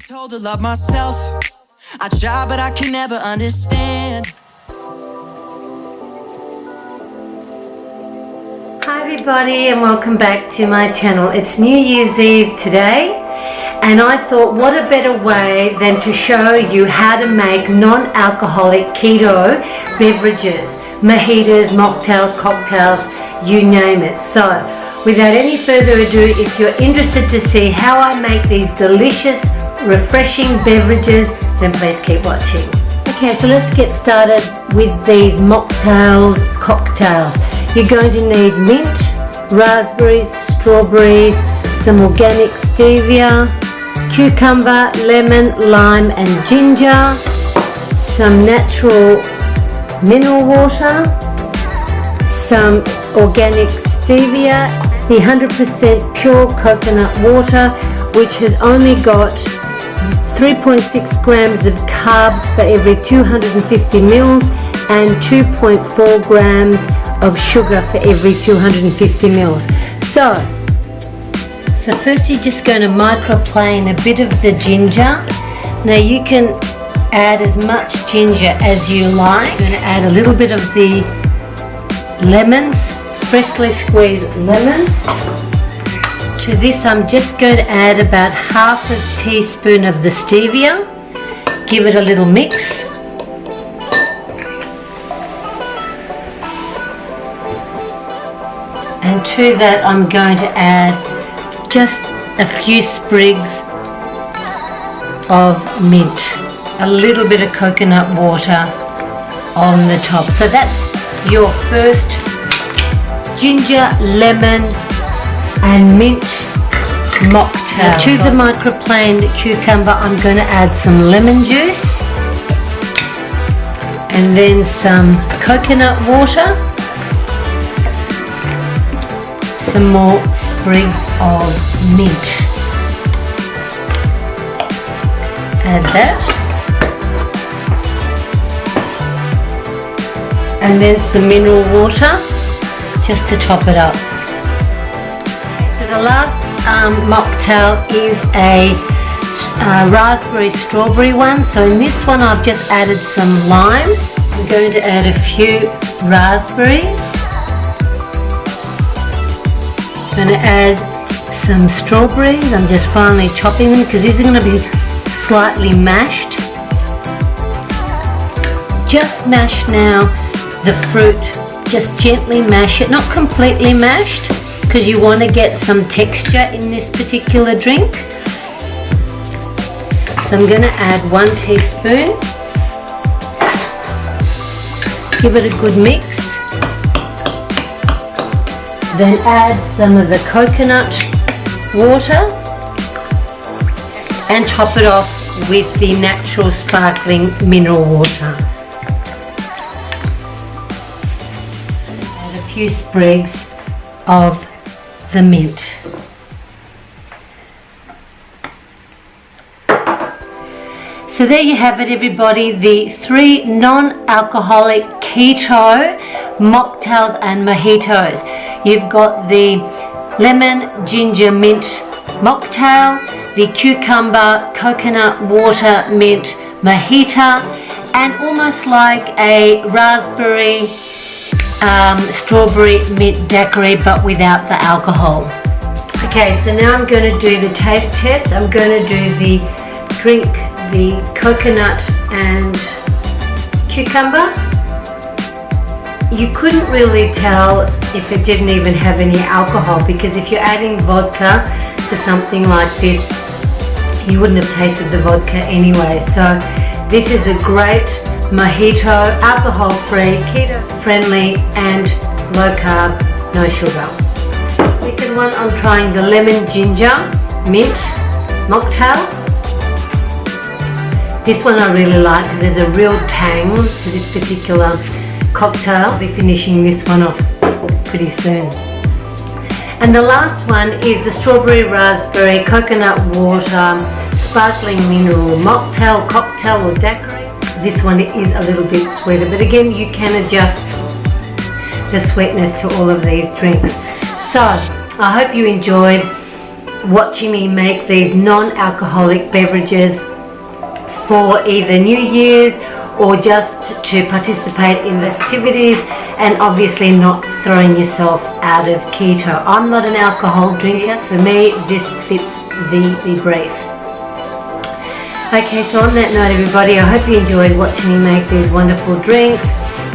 Told to love myself. I try, but I can never understand. Hi everybody, and welcome back to my channel. It's New Year's Eve today, and I thought what a better way than to show you how to make non-alcoholic keto beverages, mojitos, mocktails, cocktails, you name it. So without any further ado, if you're interested to see how I make these delicious, refreshing beverages, then please keep watching. Okay, so let's get started with these mocktails, cocktails. You're going to need mint, raspberries, strawberries, some organic stevia, cucumber, lemon, lime and ginger, some natural mineral water, some organic stevia, the 100% pure coconut water, which has only got 3.6 grams of carbs for every 250 mils and 2.4 grams of sugar for every 250 mils. So first you're just going to microplane a bit of the ginger. Now you can add as much ginger as you like. I'm going to add a little bit of the lemons, freshly squeezed lemon. To this I'm just going to add about half a teaspoon of the stevia. Give it a little mix. And to that I'm going to add just a few sprigs of mint, a little bit of coconut water on the top. So that's your first ginger, lemon and mint mocktail. Now to the microplaned cucumber I'm going to add some lemon juice and then some coconut water, some more sprigs of mint. Add that. And then some mineral water just to top it up. So the last mocktail is a raspberry strawberry one. So in this one I've just added some lime. I'm going to add a few raspberries. I'm going to add some strawberries. I'm just finely chopping them because these are going to be slightly mashed. Just mash now the fruit. Just gently mash it, not completely mashed, because you want to get some texture in this particular drink. So I'm going to add 1 teaspoon. Give it a good mix. Then add some of the coconut water and top it off with the natural sparkling mineral water. Add a few sprigs of the mint. So there you have it everybody, the 3 non-alcoholic keto mocktails and mojitos. You've got the lemon, ginger, mint mocktail, the cucumber, coconut water, mint mojita, and almost like a raspberry, strawberry mint daiquiri, but without the alcohol. Okay, so now I'm going to do the taste test. I'm going to do the drink, the coconut and cucumber. You couldn't really tell if it didn't even have any alcohol, because if you're adding vodka to something like this, you wouldn't have tasted the vodka anyway. So this is a great mojito, alcohol-free, keto-friendly and low-carb, no sugar. Second one, I'm trying the lemon ginger mint mocktail. This one I really like because there's a real tang to this particular cocktail. I'll be finishing this one off pretty soon. And the last one is the strawberry raspberry coconut water sparkling mineral mocktail, cocktail or daiquiri. This one is a little bit sweeter, but again you can adjust the sweetness to all of these drinks. So I hope you enjoyed watching me make these non-alcoholic beverages for either New Year's or just to participate in festivities, and obviously not throwing yourself out of keto. I'm not an alcohol drinker. For me, this fits the brief. Okay, so on that note, everybody, I hope you enjoyed watching me make these wonderful drinks.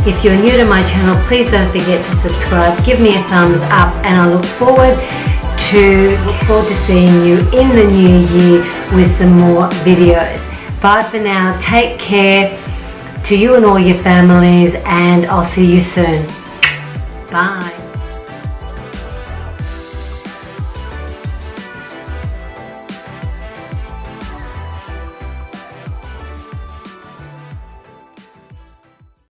If you're new to my channel, please don't forget to subscribe, give me a thumbs up, and I look forward to seeing you in the new year with some more videos. Bye for now, take care to you and all your families, and I'll see you soon. Bye.